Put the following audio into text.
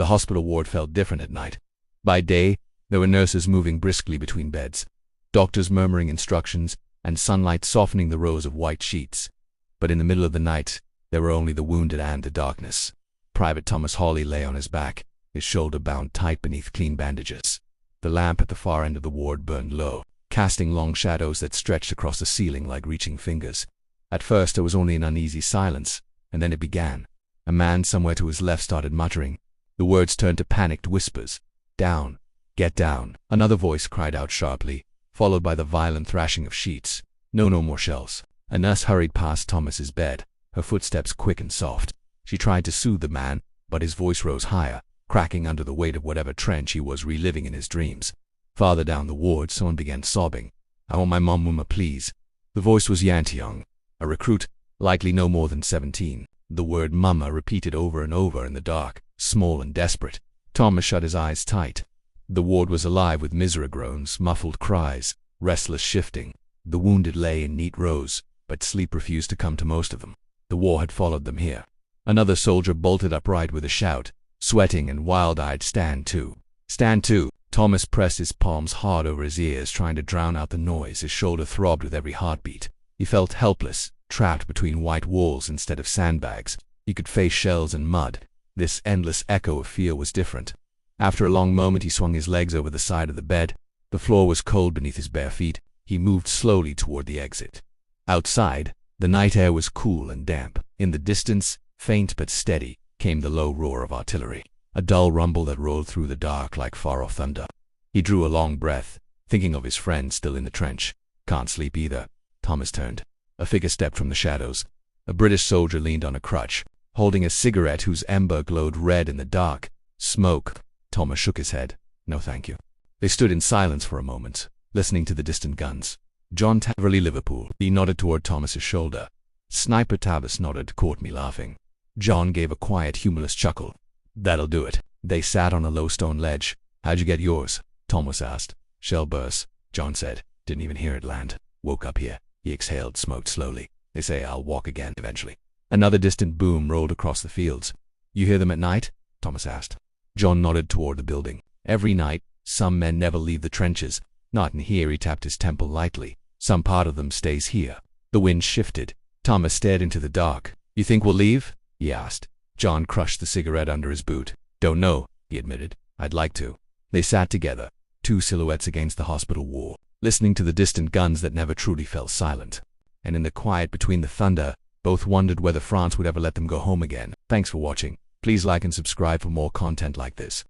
The hospital ward felt different at night. By day, there were nurses moving briskly between beds, doctors murmuring instructions, and sunlight softening the rows of white sheets. But in the middle of the night, there were only the wounded and the darkness. Private Thomas Hale lay on his back, his shoulder bound tight beneath clean bandages. The lamp at the far end of the ward burned low, casting long shadows that stretched across the ceiling like reaching fingers. At first there was only an uneasy silence, and then it began. A man somewhere to his left started muttering. The words turned to panicked whispers. "Down. Get down." Another voice cried out sharply, followed by the violent thrashing of sheets. No more shells." A nurse hurried past Thomas's bed, her footsteps quick and soft. She tried to soothe the man, but his voice rose higher, cracking under the weight of whatever trench he was reliving in his dreams. Farther down the ward, someone began sobbing. "I want my mum, please." The voice was Yantiong, a recruit, likely no more than 17. The word mama repeated over and over in the dark, small and desperate. Thomas shut his eyes tight. The ward was alive with misery groans, muffled cries, restless shifting. The wounded lay in neat rows, but sleep refused to come to most of them. The war had followed them here. Another soldier bolted upright with a shout, sweating and wild-eyed. "Stand to! Stand to!" Thomas pressed his palms hard over his ears, trying to drown out the noise. His shoulder throbbed with every heartbeat. He felt helpless, trapped between white walls instead of sandbags. He could face shells and mud. This endless echo of fear was different. After a long moment, he swung his legs over the side of the bed. The floor was cold beneath his bare feet. He moved slowly toward the exit. Outside, the night air was cool and damp. In the distance, faint but steady, came the low roar of artillery, a dull rumble that rolled through the dark like far-off thunder. He drew a long breath, thinking of his friend still in the trench. "Can't sleep either." Thomas turned. A figure stepped from the shadows. A British soldier leaned on a crutch, holding a cigarette whose ember glowed red in the dark. "Smoke." Thomas shook his head. "No, thank you." They stood in silence for a moment, listening to the distant guns. "John Taverley, Liverpool." He nodded toward Thomas's shoulder. Sniper Tavis nodded, caught me laughing. John gave a quiet, humorless chuckle. "That'll do it." They sat on a low stone ledge. "How'd you get yours?" Thomas asked. "Shell burst," John said. "Didn't even hear it land. Woke up here." He exhaled, smoked slowly. "They say I'll walk again eventually." Another distant boom rolled across the fields. "You hear them at night?" Thomas asked. John nodded toward the building. "Every night. Some men never leave the trenches. Not in here." He tapped his temple lightly. "Some part of them stays here." The wind shifted. Thomas stared into the dark. "You think we'll leave?" he asked. John crushed the cigarette under his boot. "Don't know," he admitted. "I'd like to." They sat together, two silhouettes against the hospital wall, listening to the distant guns that never truly fell silent. And in the quiet between the thunder, both wondered whether France would ever let them go home again. Thanks for watching. Please like and subscribe for more content like this.